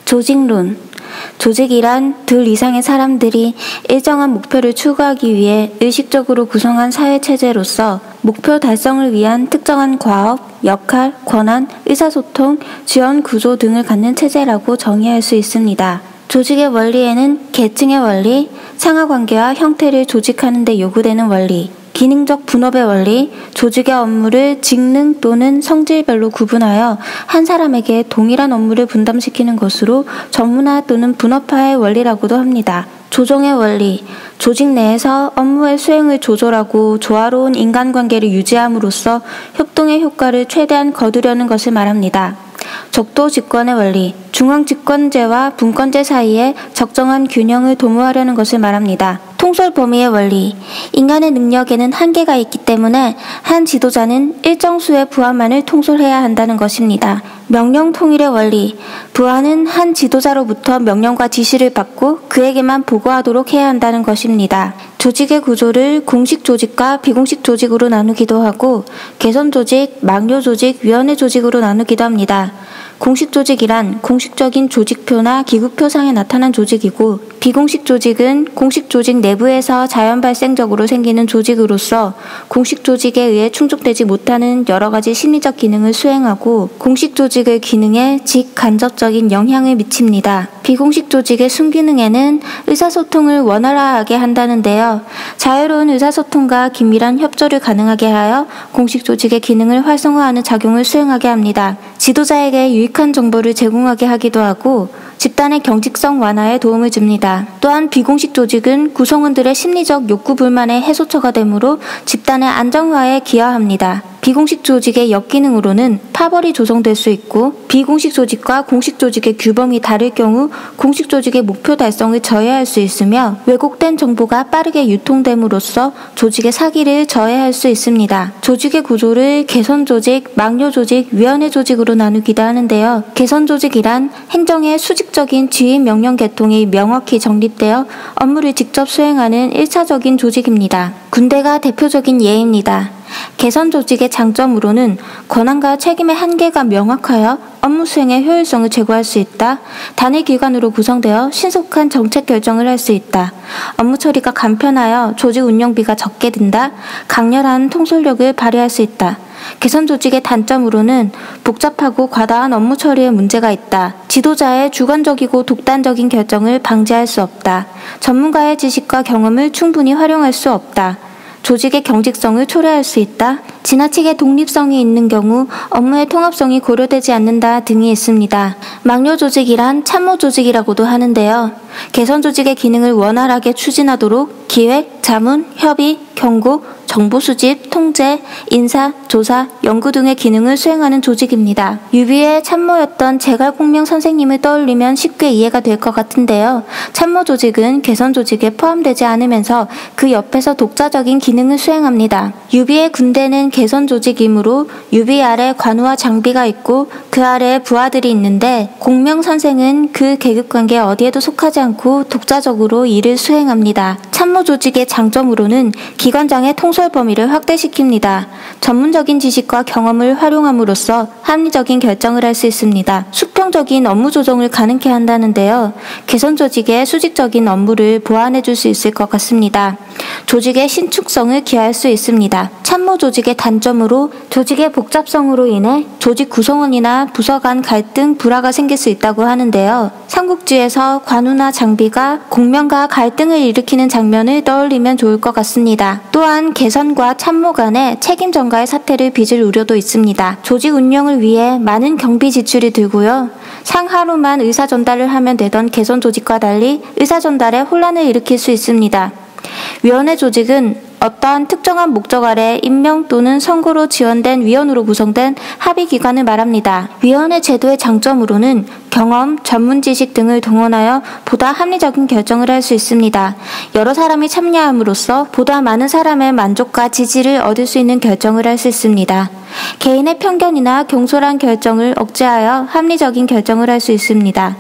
조직론. 조직이란 둘 이상의 사람들이 일정한 목표를 추구하기 위해 의식적으로 구성한 사회체제로서 목표 달성을 위한 특정한 과업, 역할, 권한, 의사소통, 지원 구조 등을 갖는 체제라고 정의할 수 있습니다. 조직의 원리에는 계층의 원리, 상하관계와 형태를 조직하는 데 요구되는 원리, 기능적 분업의 원리, 조직의 업무를 직능 또는 성질별로 구분하여 한 사람에게 동일한 업무를 분담시키는 것으로 전문화 또는 분업화의 원리라고도 합니다. 조정의 원리, 조직 내에서 업무의 수행을 조절하고 조화로운 인간관계를 유지함으로써 협동의 효과를 최대한 거두려는 것을 말합니다. 적도 집권의 원리, 중앙집권제와 분권제 사이에 적정한 균형을 도모하려는 것을 말합니다. 통솔 범위의 원리, 인간의 능력에는 한계가 있기 때문에 한 지도자는 일정 수의 부하만을 통솔해야 한다는 것입니다. 명령 통일의 원리, 부하는 한 지도자로부터 명령과 지시를 받고 그에게만 보고하도록 해야 한다는 것입니다. 조직의 구조를 공식 조직과 비공식 조직으로 나누기도 하고 개선 조직, 막료 조직, 위원회 조직으로 나누기도 합니다. 공식 조직이란 공식적인 조직표나 기구표상에 나타난 조직이고 비공식 조직은 공식 조직 내부에서 자연 발생적으로 생기는 조직으로서 공식 조직에 의해 충족되지 못하는 여러 가지 심리적 기능을 수행하고 공식 조직의 기능에 직간접적인 영향을 미칩니다. 비공식 조직의 순기능에는 의사소통을 원활하게 한다는데요. 자유로운 의사소통과 긴밀한 협조를 가능하게 하여 공식 조직의 기능을 활성화하는 작용을 수행하게 합니다. 지도자에게 유익한 정보를 제공하게 하기도 하고 집단의 경직성 완화에 도움을 줍니다. 또한 비공식 조직은 구성원들의 심리적 욕구 불만의 해소처가 되므로 집단의 안정화에 기여합니다. 비공식 조직의 역기능으로는 파벌이 조성될 수 있고 비공식 조직과 공식 조직의 규범이 다를 경우 공식 조직의 목표 달성을 저해할 수 있으며 왜곡된 정보가 빠르게 유통됨으로써 조직의 사기를 저해할 수 있습니다. 조직의 구조를 개선 조직, 막료 조직, 위원회 조직으로 나누기도 하는데요. 개선 조직이란 행정의 수직적인 지휘 명령 계통이 명확히 정립되어 업무를 직접 수행하는 1차적인 조직입니다. 군대가 대표적인 예입니다. 개선 조직의 장점으로는 권한과 책임의 한계가 명확하여 업무 수행의 효율성을 제고할 수 있다. 단일 기관으로 구성되어 신속한 정책 결정을 할 수 있다. 업무 처리가 간편하여 조직 운영비가 적게 든다. 강렬한 통솔력을 발휘할 수 있다. 개선 조직의 단점으로는 복잡하고 과다한 업무 처리에 문제가 있다. 지도자의 주관적이고 독단적인 결정을 방지할 수 없다. 전문가의 지식과 경험을 충분히 활용할 수 없다. 조직의 경직성을 초래할 수 있다. 지나치게 독립성이 있는 경우 업무의 통합성이 고려되지 않는다 등이 있습니다. 막료 조직이란 참모 조직이라고도 하는데요. 개선 조직의 기능을 원활하게 추진하도록 기획, 자문, 협의, 경고, 정보 수집, 통제, 인사, 조사, 연구 등의 기능을 수행하는 조직입니다. 유비의 참모였던 제갈공명 선생님을 떠올리면 쉽게 이해가 될 것 같은데요. 참모 조직은 개선 조직에 포함되지 않으면서 그 옆에서 독자적인 기능을 수행합니다. 유비의 군대는 개선 조직이므로 유비 아래 관우와 장비가 있고 그 아래에 부하들이 있는데 공명 선생은 그 계급관계 어디에도 속하지 않고 독자적으로 일을 수행합니다. 참모 조직의 장점으로는 기관장의 통솔 범위를 확대시킵니다. 전문적인 지식과 경험을 활용함으로써 합리적인 결정을 할 수 있습니다. 수평적인 업무 조정을 가능케 한다는데요. 개선 조직의 수직적인 업무를 보완해 줄 수 있을 것 같습니다. 조직의 신축성을 기할 수 있습니다. 참모 조직의 단점으로 조직의 복잡성으로 인해 조직 구성원이나 부서 간 갈등, 불화가 생길 수 있다고 하는데요. 삼국지에서 관우나 장비가 공명과 갈등을 일으키는 장면을 떠올리면 좋을 것 같습니다. 또한 개선과 참모 간의 책임 전가의 사태를 빚을 우려도 있습니다. 조직 운영을 위해 많은 경비 지출이 들고요. 상하루만 의사 전달을 하면 되던 개선 조직과 달리 의사 전달에 혼란을 일으킬 수 있습니다. 위원회 조직은 어떠한 특정한 목적 아래 임명 또는 선거로 지원된 위원으로 구성된 합의기관을 말합니다. 위원회 제도의 장점으로는 경험, 전문 지식 등을 동원하여 보다 합리적인 결정을 할 수 있습니다. 여러 사람이 참여함으로써 보다 많은 사람의 만족과 지지를 얻을 수 있는 결정을 할 수 있습니다. 개인의 편견이나 경솔한 결정을 억제하여 합리적인 결정을 할 수 있습니다.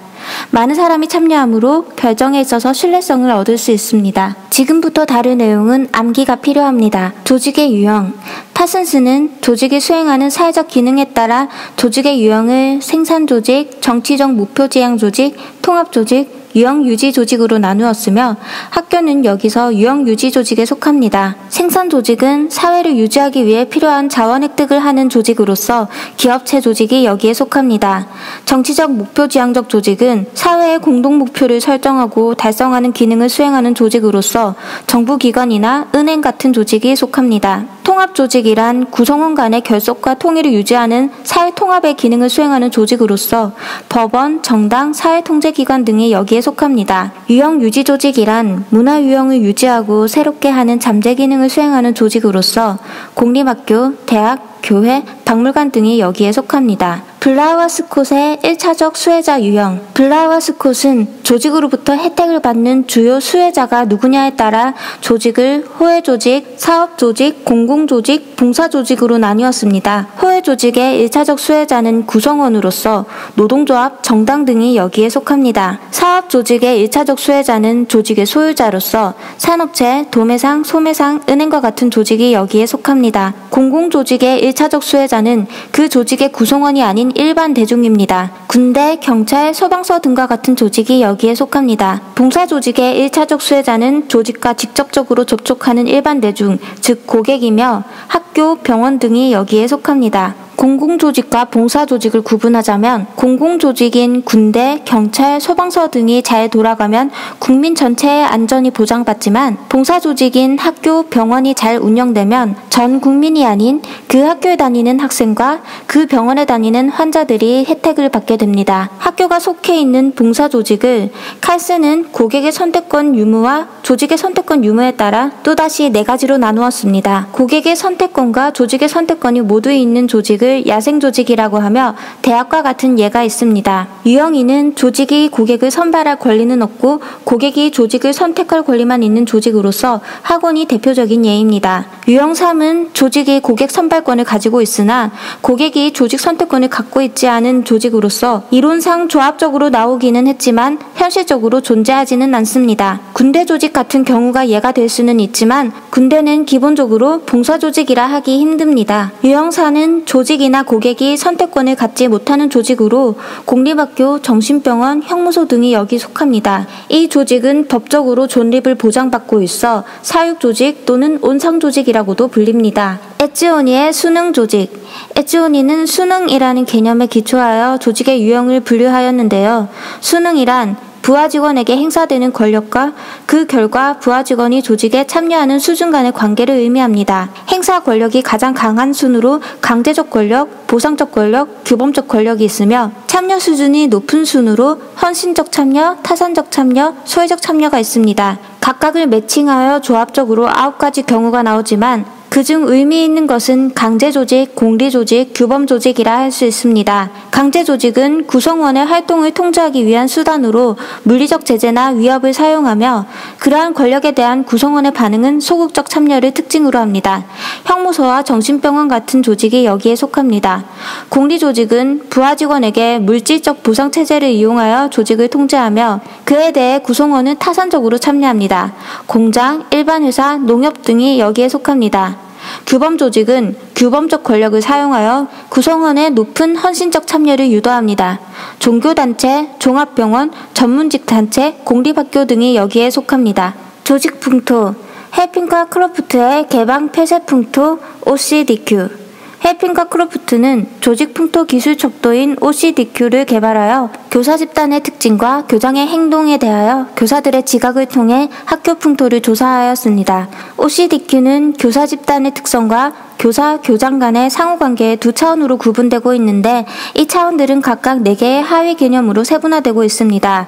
많은 사람이 참여함으로 결정에 있어서 신뢰성을 얻을 수 있습니다. 지금부터 다룰 내용은 암기가 필요합니다. 조직의 유형. 파슨스는 조직이 수행하는 사회적 기능에 따라 조직의 유형을 생산조직, 정치적 목표 지향 조직, 통합조직, 유형 유지 조직으로 나누었으며 학교는 여기서 유형 유지 조직에 속합니다. 생산 조직은 사회를 유지하기 위해 필요한 자원 획득을 하는 조직으로서 기업체 조직이 여기에 속합니다. 정치적 목표 지향적 조직은 사회의 공동 목표를 설정하고 달성하는 기능을 수행하는 조직으로서 정부기관이나 은행 같은 조직이 속합니다. 통합조직이란 구성원 간의 결속과 통일을 유지하는 사회 통합의 기능을 수행하는 조직으로서 법원, 정당, 사회통제기관 등이 여기에 속합니다. 유형 유지조직이란 문화유형을 유지하고 새롭게 하는 잠재 기능을 수행하는 조직으로서 공립학교, 대학, 교회, 박물관 등이 여기에 속합니다. 블라우와 스콧의 1차적 수혜자 유형. 블라우와 스콧은 조직으로부터 혜택을 받는 주요 수혜자가 누구냐에 따라 조직을 호혜조직, 사업조직, 공공조직, 봉사조직으로 나뉘었습니다. 호혜조직의 1차적 수혜자는 구성원으로서 노동조합, 정당 등이 여기에 속합니다. 사업조직의 1차적 수혜자는 조직의 소유자로서 산업체, 도매상, 소매상, 은행과 같은 조직이 여기에 속합니다. 공공조직의 1차적 수혜자는 그 조직의 구성원이 아닌 일반 대중입니다. 군대, 경찰, 소방서 등과 같은 조직이 여기에 속합니다. 봉사조직의 1차적 수혜자는 조직과 직접적으로 접촉하는 일반 대중, 즉 고객이며 학교, 병원 등이 여기에 속합니다. 공공조직과 봉사조직을 구분하자면 공공조직인 군대, 경찰, 소방서 등이 잘 돌아가면 국민 전체의 안전이 보장받지만 봉사조직인 학교, 병원이 잘 운영되면 전 국민이 아닌 그 학교에 다니는 학생과 그 병원에 다니는 환자들이 혜택을 받게 됩니다. 학교가 속해 있는 봉사조직을 칼스는 고객의 선택권 유무와 조직의 선택권 유무에 따라 또다시 4가지로 나누었습니다. 고객의 선택권과 조직의 선택권이 모두 있는 조직을 야생조직이라고 하며 대학과 같은 예가 있습니다. 유형이는 조직이 고객을 선발할 권리는 없고 고객이 조직을 선택할 권리만 있는 조직으로서 학원이 대표적인 예입니다. 유형 3은 조직이 고객 선발권을 가지고 있으나 고객이 조직 선택권을 갖고 있지 않은 조직으로서 이론상 조합적으로 나오기는 했지만 현실적으로 존재하지는 않습니다. 군대 조직 같은 경우가 예가 될 수는 있지만 군대는 기본적으로 봉사조직이라 하기 힘듭니다. 유형 4는 조직이나 고객이 선택권을 갖지 못하는 조직으로 공립학교, 정신병원, 형무소 등이 여기 속합니다. 이 조직은 법적으로 존립을 보장받고 있어 사육조직 또는 온상조직이라고도 불립니다. 에츠오니의 수능조직. 에츠오니는 수능이라는 개념에 기초하여 조직의 유형을 분류하였는데요. 수능이란 부하 직원에게 행사되는 권력과 그 결과 부하 직원이 조직에 참여하는 수준 간의 관계를 의미합니다. 행사 권력이 가장 강한 순으로 강제적 권력, 보상적 권력, 규범적 권력이 있으며 참여 수준이 높은 순으로 헌신적 참여, 타산적 참여, 소외적 참여가 있습니다. 각각을 매칭하여 조합적으로 9가지 경우가 나오지만 그중 의미 있는 것은 강제조직, 공리조직, 규범조직이라 할 수 있습니다. 강제조직은 구성원의 활동을 통제하기 위한 수단으로 물리적 제재나 위협을 사용하며 그러한 권력에 대한 구성원의 반응은 소극적 참여를 특징으로 합니다. 형무소와 정신병원 같은 조직이 여기에 속합니다. 공리조직은 부하 직원에게 물질적 보상체제를 이용하여 조직을 통제하며 그에 대해 구성원은 타산적으로 참여합니다. 공장, 일반 회사, 농협 등이 여기에 속합니다. 규범조직은 규범적 권력을 사용하여 구성원의 높은 헌신적 참여를 유도합니다. 종교단체, 종합병원, 전문직 단체, 공립학교 등이 여기에 속합니다. 조직 풍토. 헬핑과 크로프트의 개방 폐쇄 풍토 OCDQ. 헬핑과 크로프트는 조직 풍토 기술 척도인 OCDQ를 개발하여 교사 집단의 특징과 교장의 행동에 대하여 교사들의 지각을 통해 학교 풍토를 조사하였습니다. OCDQ는 교사 집단의 특성과 교사, 교장 간의 상호관계의 두 차원으로 구분되고 있는데 이 차원들은 각각 4개의 하위 개념으로 세분화되고 있습니다.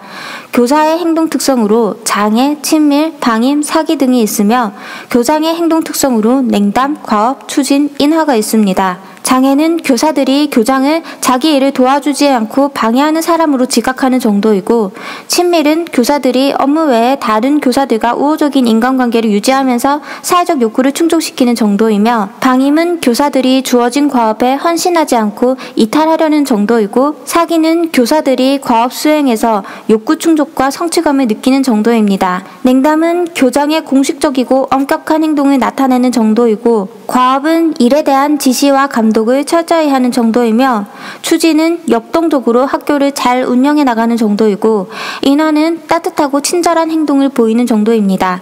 교사의 행동 특성으로 장애, 친밀, 방임, 사기 등이 있으며 교장의 행동 특성으로 냉담, 과업, 추진, 인화가 있습니다. 장애는 교사들이 교장을 자기 일을 도와주지 않고 방해하는 사람으로 지각하는 정도이고, 친밀은 교사들이 업무 외에 다른 교사들과 우호적인 인간관계를 유지하면서 사회적 욕구를 충족시키는 정도이며, 방임은 교사들이 주어진 과업에 헌신하지 않고 이탈하려는 정도이고, 사기는 교사들이 과업 수행에서 욕구 충족과 성취감을 느끼는 정도입니다. 냉담은 교장의 공식적이고 엄격한 행동을 나타내는 정도이고, 과업은 일에 대한 지시와 감독을 철저히 하는 정도이며, 추진은 역동적으로 학교를 잘 운영해 나가는 정도이고, 인하는 따뜻하고 친절한 행동을 보이는 정도입니다.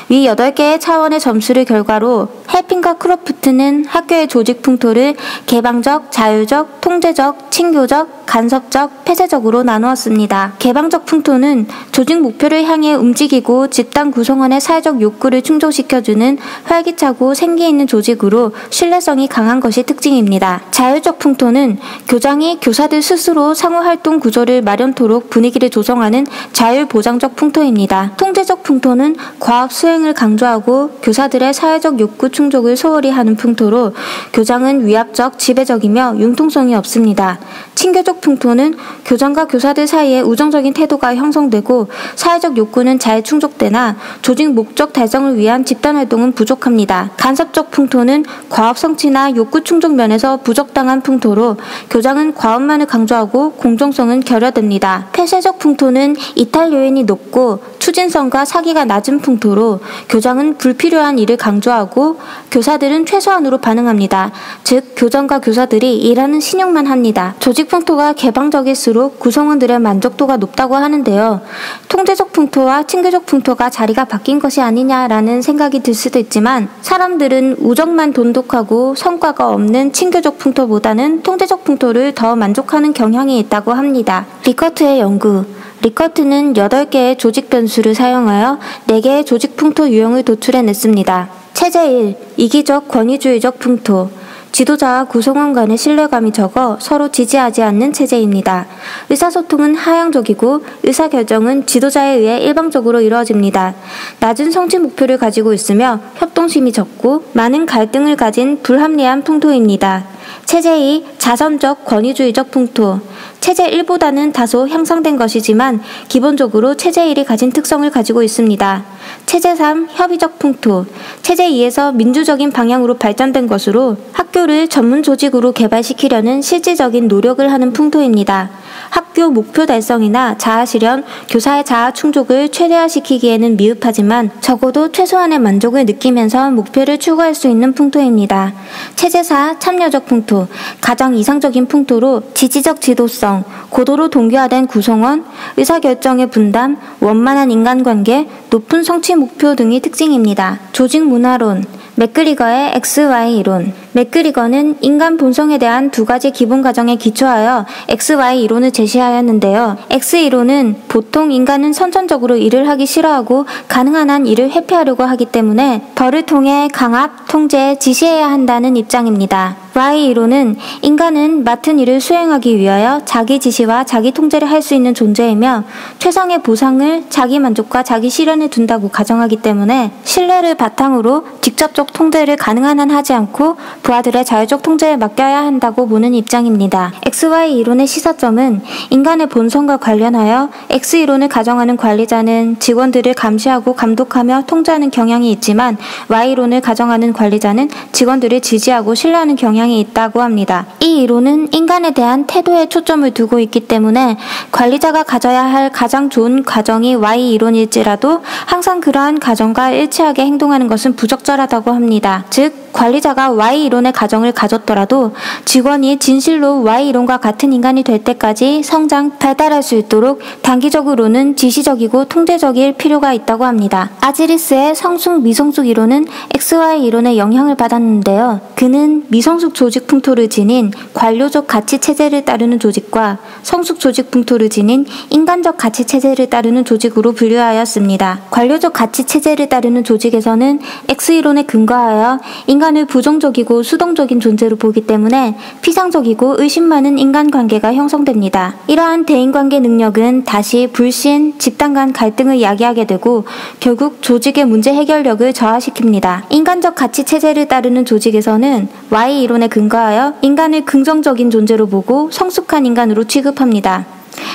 위 8개의 차원의 점수를 결과로 헬핀과 크로프트는 학교의 조직 풍토를 개방적, 자율적, 통제적, 친교적, 간섭적, 폐쇄적으로 나누었습니다. 개방적 풍토는 조직 목표를 향해 움직이고 집단 구성원의 사회적 욕구를 충족시켜주는 활기차고 생기 있는 조직으로 신뢰성이 강한 것이 특징입니다. 자율적 풍토는 교장이 교사들 스스로 상호활동 구조를 마련토록 분위기를 조성하는 자율보장적 풍토입니다. 통제적 풍토는 과업 수행을 강조하고 교사들의 사회적 욕구 충족을 소홀히 하는 풍토로 교장은 위압적, 지배적이며 융통성이 없습니다. 친교적 풍토는 교장과 교사들 사이에 우정적인 태도가 형성되고 사회적 욕구는 잘 충족되나 조직 목적 달성을 위한 집단활동은 부족합니다. 간섭적 풍토는 과업 성취나 욕구 충족 면에서 부적당한 풍토로 교장은 과업만을 강조하고 공정성은 결여됩니다. 폐쇄적 풍토는 이탈 요인이 높고 추진성과 사기가 낮은 풍토로 교장은 불필요한 일을 강조하고 교사들은 최소한으로 반응합니다. 즉 교장과 교사들이 일하는 신용만 합니다. 조직 풍토가 개방적일수록 구성원들의 만족도가 높다고 하는데요. 통제적 풍토와 친교적 풍토가 자리가 바뀐 것이 아니냐라는 생각이 들 수도 있지만, 사람들은 우정만 돈독하고 성과가 없는 친교적 풍토보다는 통제적 풍토를 더 만족하는 경향이 있다고 합니다. 리커트의 연구. 리커트는 8개의 조직 변수를 사용하여 4개의 조직 풍토 유형을 도출해냈습니다. 체제 1. 이기적 권위주의적 풍토. 지도자와 구성원 간의 신뢰감이 적어 서로 지지하지 않는 체제입니다. 의사소통은 하향적이고 의사결정은 지도자에 의해 일방적으로 이루어집니다. 낮은 성취 목표를 가지고 있으며 협동심이 적고 많은 갈등을 가진 불합리한 풍토입니다. 체제 2. 자선적 권위주의적 풍토. 체제 1보다는 다소 향상된 것이지만 기본적으로 체제 1이 가진 특성을 가지고 있습니다. 체제 3. 협의적 풍토. 체제 2에서 민주적인 방향으로 발전된 것으로 학교를 전문 조직으로 개발시키려는 실질적인 노력을 하는 풍토입니다. 학교 목표 달성이나 자아 실현, 교사의 자아 충족을 최대화시키기에는 미흡하지만 적어도 최소한의 만족을 느끼면서 목표를 추구할 수 있는 풍토입니다. 체제 4. 참여적 풍토. 가장 이상적인 풍토로 지지적 지도성, 고도로 동기화된 구성원, 의사결정의 분담, 원만한 인간관계, 높은 성취 목표 등이 특징입니다. 조직 문화론. 맥그리거의 XY 이론. 맥그리거는 인간 본성에 대한 2가지 기본 가정에 기초하여 XY 이론을 제시하였는데요. X 이론은 보통 인간은 선천적으로 일을 하기 싫어하고 가능한 한 일을 회피하려고 하기 때문에 벌을 통해 강압, 통제, 지시해야 한다는 입장입니다. Y 이론은 인간은 맡은 일을 수행하기 위하여 자기 지시와 자기 통제를 할 수 있는 존재이며 최상의 보상을 자기 만족과 자기 실현에 둔다고 가정하기 때문에 신뢰를 바탕으로 직접적 통제를 가능한 한 하지 않고 부하들의 자율적 통제에 맡겨야 한다고 보는 입장입니다. XY 이론의 시사점은 인간의 본성과 관련하여 X 이론을 가정하는 관리자는 직원들을 감시하고 감독하며 통제하는 경향이 있지만 Y 이론을 가정하는 관리자는 직원들을 지지하고 신뢰하는 경향이 있다고 합니다. 이 이론은 인간에 대한 태도에 초점을 두고 있기 때문에 관리자가 가져야 할 가장 좋은 가정이 Y 이론일지라도 항상 그러한 가정과 일치하게 행동하는 것은 부적절하다고 합니다. 즉 관리자가 Y 이론의 가정을 가졌더라도 직원이 진실로 Y 이론과 같은 인간이 될 때까지 성장, 발달할 수 있도록 단기적으로는 지시적이고 통제적일 필요가 있다고 합니다. 아지리스의 성숙 미성숙 이론은 XY 이론의 영향을 받았는데요. 그는 미성숙 조직 풍토를 지닌 관료적 가치 체제를 따르는 조직과 성숙 조직 풍토를 지닌 인간적 가치 체제를 따르는 조직으로 분류하였습니다. 관료적 가치 체제를 따르는 조직에서는 X 이론에 근거하여 인간을 부정적이고 수동적인 존재로 보기 때문에 피상적이고 의심 많은 인간관계가 형성됩니다. 이러한 대인관계 능력은 다시 불신, 집단 간 갈등을 야기하게 되고 결국 조직의 문제 해결력을 저하시킵니다. 인간적 가치 체제를 따르는 조직에서는 Y 이론에 근거하여 인간을 긍정적인 존재로 보고 성숙한 인간으로 취급합니다.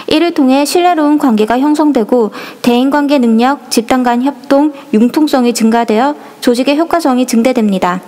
이를 통해 신뢰로운 관계가 형성되고 대인관계 능력, 집단 간 협동, 융통성이 증가되어 조직의 효과성이 증대됩니다.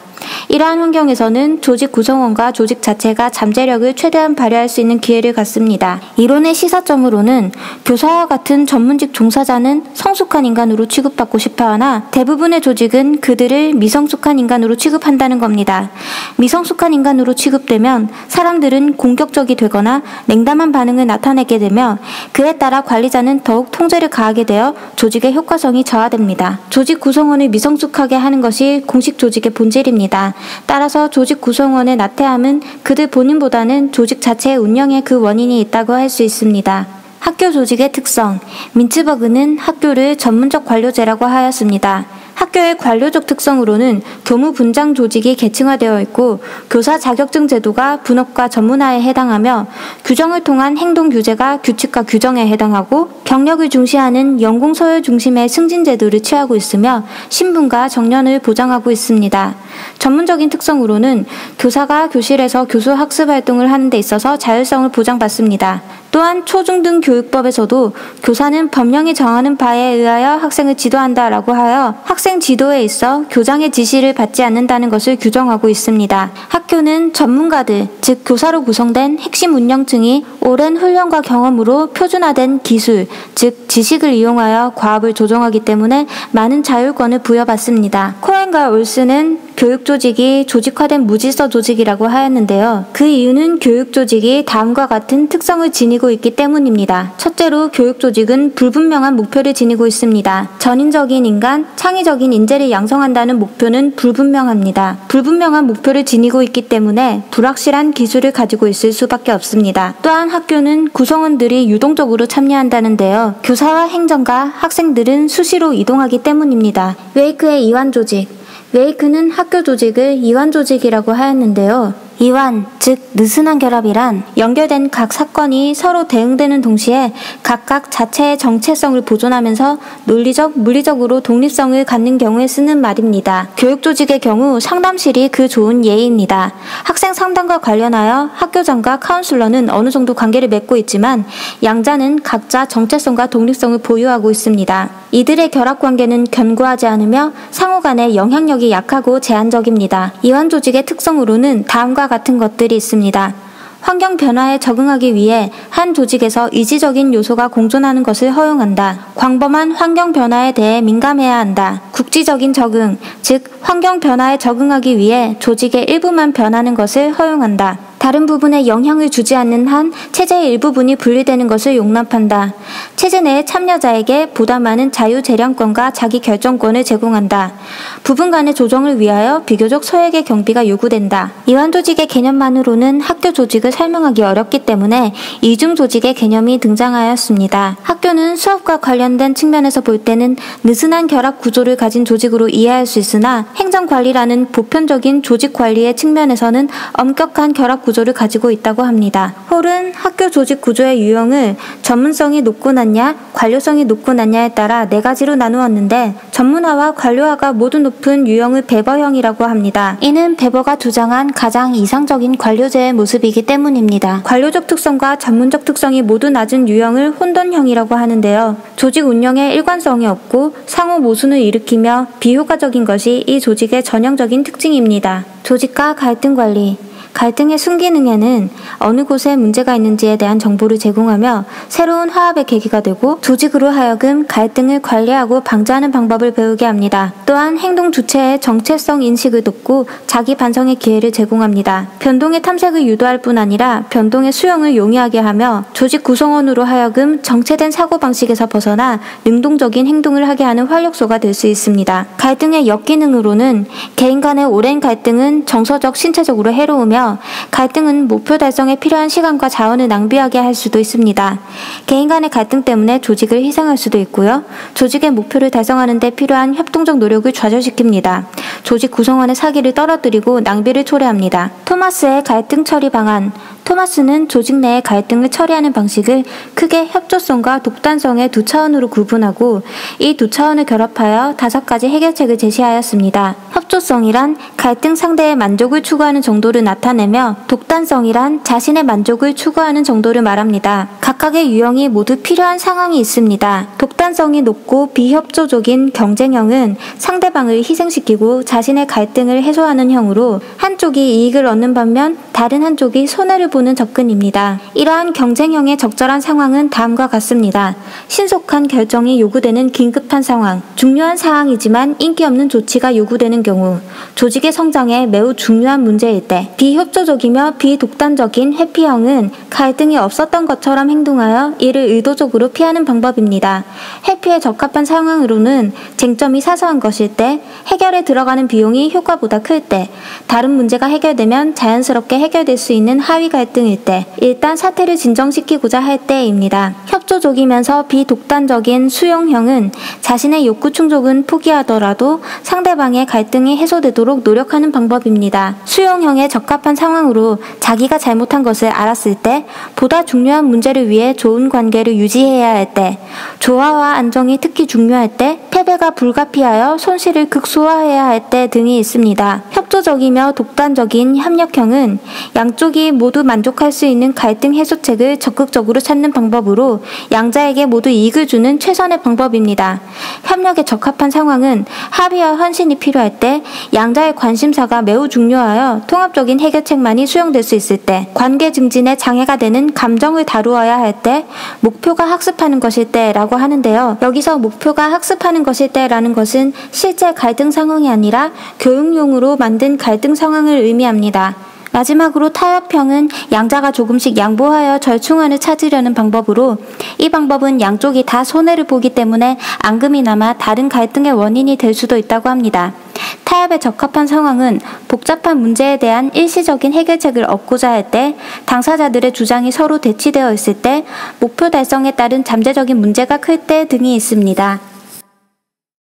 이러한 환경에서는 조직 구성원과 조직 자체가 잠재력을 최대한 발휘할 수 있는 기회를 갖습니다. 이론의 시사점으로는 교사와 같은 전문직 종사자는 성숙한 인간으로 취급받고 싶어하나 대부분의 조직은 그들을 미성숙한 인간으로 취급한다는 겁니다. 미성숙한 인간으로 취급되면 사람들은 공격적이 되거나 냉담한 반응을 나타내게 되며 그에 따라 관리자는 더욱 통제를 가하게 되어 조직의 효과성이 저하됩니다. 조직 구성원을 미성숙하게 하는 것이 공식 조직의 본질입니다. 따라서 조직 구성원의 나태함은 그들 본인보다는 조직 자체의 운영에 그 원인이 있다고 할 수 있습니다. 학교 조직의 특성. 민츠버그는 학교를 전문적 관료제라고 하였습니다. 학교의 관료적 특성으로는 교무 분장 조직이 계층화되어 있고 교사 자격증 제도가 분업과 전문화에 해당하며 규정을 통한 행동 규제가 규칙과 규정에 해당하고 경력을 중시하는 연공 서열 중심의 승진 제도를 취하고 있으며 신분과 정년을 보장하고 있습니다. 전문적인 특성으로는 교사가 교실에서 교수 학습 활동을 하는 데 있어서 자율성을 보장받습니다. 또한 초중등 교육법에서도 교사는 법령이 정하는 바에 의하여 학생을 지도한다라고 하여 학생 지도에 있어 교장의 지시를 받지 않는다는 것을 규정하고 있습니다. 학교는 전문가들, 즉 교사로 구성된 핵심 운영층이 오랜 훈련과 경험으로 표준화된 기술, 즉 지식을 이용하여 과업을 조정하기 때문에 많은 자율권을 부여받습니다. 코엔과 올스는 교육조직이 조직화된 무질서 조직이라고 하였는데요. 그 이유는 교육조직이 다음과 같은 특성을 지니고 있기 때문입니다. 첫째로 교육조직은 불분명한 목표를 지니고 있습니다. 전인적인 인간, 창의적인 인재를 양성한다는 목표는 불분명합니다. 불분명한 목표를 지니고 있기 때문에 불확실한 기술을 가지고 있을 수밖에 없습니다. 또한 학교는 구성원들이 유동적으로 참여한다는데요. 교사와 행정가, 학생들은 수시로 이동하기 때문입니다. 웨이크의 이완조직. 웨이크는 학교 조직을 이완조직이라고 하였는데요. 이완, 즉 느슨한 결합이란 연결된 각 사건이 서로 대응되는 동시에 각각 자체의 정체성을 보존하면서 논리적, 물리적으로 독립성을 갖는 경우에 쓰는 말입니다. 교육조직의 경우 상담실이 그 좋은 예입니다. 학생 상담과 관련하여 학교장과 카운슬러는 어느 정도 관계를 맺고 있지만 양자는 각자 정체성과 독립성을 보유하고 있습니다. 이들의 결합관계는 견고하지 않으며 상호 간의 영향력이 약하고 제한적입니다. 이완조직의 특성으로는 다음과 같은 것들이 있습니다. 환경 변화에 적응하기 위해 한 조직에서 이지적인 요소가 공존하는 것을 허용한다. 광범한 환경 변화에 대해 민감해야 한다. 국지적인 적응, 즉 환경 변화에 적응하기 위해 조직의 일부만 변하는 것을 허용한다. 다른 부분에 영향을 주지 않는 한 체제의 일부분이 분리되는 것을 용납한다. 체제 내의 참여자에게 보다 많은 자유재량권과 자기결정권을 제공한다. 부분 간의 조정을 위하여 비교적 소액의 경비가 요구된다. 이완조직의 개념만으로는 학교 조직을 설명하기 어렵기 때문에 이중조직의 개념이 등장하였습니다. 학교는 수업과 관련된 측면에서 볼 때는 느슨한 결합 구조를 가진 조직으로 이해할 수 있으나 행정관리라는 보편적인 조직관리의 측면에서는 엄격한 결합 구조를 가지고 있다고 합니다. 홀은 학교 조직 구조의 유형을 전문성이 높고 낮냐, 관료성이 높고 낮냐에 따라 4가지로 나누었는데 전문화와 관료화가 모두 높은 유형을 베버형이라고 합니다. 이는 베버가 주장한 가장 이상적인 관료제의 모습이기 때문입니다. 관료적 특성과 전문적 특성이 모두 낮은 유형을 혼돈형이라고 하는데요. 조직 운영에 일관성이 없고 상호 모순을 일으키며 비효과적인 것이 이 조직의 전형적인 특징입니다. 조직과 갈등 관리. 갈등의 순기능에는 어느 곳에 문제가 있는지에 대한 정보를 제공하며 새로운 화합의 계기가 되고 조직으로 하여금 갈등을 관리하고 방지하는 방법을 배우게 합니다. 또한 행동 주체의 정체성 인식을 돕고 자기 반성의 기회를 제공합니다. 변동의 탐색을 유도할 뿐 아니라 변동의 수용을 용이하게 하며 조직 구성원으로 하여금 정체된 사고방식에서 벗어나 능동적인 행동을 하게 하는 활력소가 될 수 있습니다. 갈등의 역기능으로는 개인 간의 오랜 갈등은 정서적, 신체적으로 해로우며 갈등은 목표 달성에 필요한 시간과 자원을 낭비하게 할 수도 있습니다. 개인 간의 갈등 때문에 조직을 희생할 수도 있고요. 조직의 목표를 달성하는 데 필요한 협동적 노력을 좌절시킵니다. 조직 구성원의 사기를 떨어뜨리고 낭비를 초래합니다. 토마스의 갈등 처리 방안. 토마스는 조직 내의 갈등을 처리하는 방식을 크게 협조성과 독단성의 두 차원으로 구분하고 이 두 차원을 결합하여 5가지 해결책을 제시하였습니다. 협조성이란 갈등 상대의 만족을 추구하는 정도를 나타내며 독단성이란 자신의 만족을 추구하는 정도를 말합니다. 각각의 유형이 모두 필요한 상황이 있습니다. 독단성이 높고 비협조적인 경쟁형은 상대방을 희생시키고 자신의 갈등을 해소하는 형으로 한쪽이 이익을 얻는 반면 다른 한쪽이 손해를 보는 접근입니다. 이러한 경쟁형의 적절한 상황은 다음과 같습니다. 신속한 결정이 요구되는 긴급한 상황, 중요한 사항이지만 인기 없는 조치가 요구되는 경우, 조직의 성장에 매우 중요한 문제일 때, 비협조적이며 비독단적인 회피형은 갈등이 없었던 것처럼 행동하여 이를 의도적으로 피하는 방법입니다. 회피에 적합한 상황으로는 쟁점이 사소한 것일 때, 해결에 들어가는 비용이 효과보다 클 때, 다른 문제가 해결되면 자연스럽게 해결될 수 있는 하위 갈등일 때, 일단 사태를 진정시키고자 할 때입니다. 협조적이면서 비독단적인 수용형은 자신의 욕구 충족은 포기하더라도 상대방의 갈등이 해소되도록 노력하는 방법입니다. 수용형에 적합한 상황으로 자기가 잘못한 것을 알았을 때, 보다 중요한 문제를 위해 좋은 관계를 유지해야 할 때, 조화와 안정이 특히 중요할 때, 패배가 불가피하여 손실을 극소화해야 할 때 등이 있습니다. 협조적이며 독단적인 협력형은 양쪽이 모두 만족할 수 있는 갈등 해소책을 적극적으로 찾는 방법으로 양자에게 모두 이익을 주는 최선의 방법입니다. 협력에 적합한 상황은 합의와 헌신이 필요할 때, 양자의 관심사가 매우 중요하여 통합적인 해결책만이 수용될 수 있을 때, 관계 증진에 장애가 되는 감정을 다루어야 할 때, 목표가 학습하는 것일 때라고 하는데요. 여기서 목표가 학습하는 것일 때라는 것은 실제 갈등 상황이 아니라 교육용으로 만든 갈등 상황을 의미합니다. 마지막으로 타협형은 양자가 조금씩 양보하여 절충안을 찾으려는 방법으로, 이 방법은 양쪽이 다 손해를 보기 때문에 앙금이 남아 다른 갈등의 원인이 될 수도 있다고 합니다. 타협에 적합한 상황은 복잡한 문제에 대한 일시적인 해결책을 얻고자 할 때, 당사자들의 주장이 서로 대치되어 있을 때, 목표 달성에 따른 잠재적인 문제가 클 때 등이 있습니다.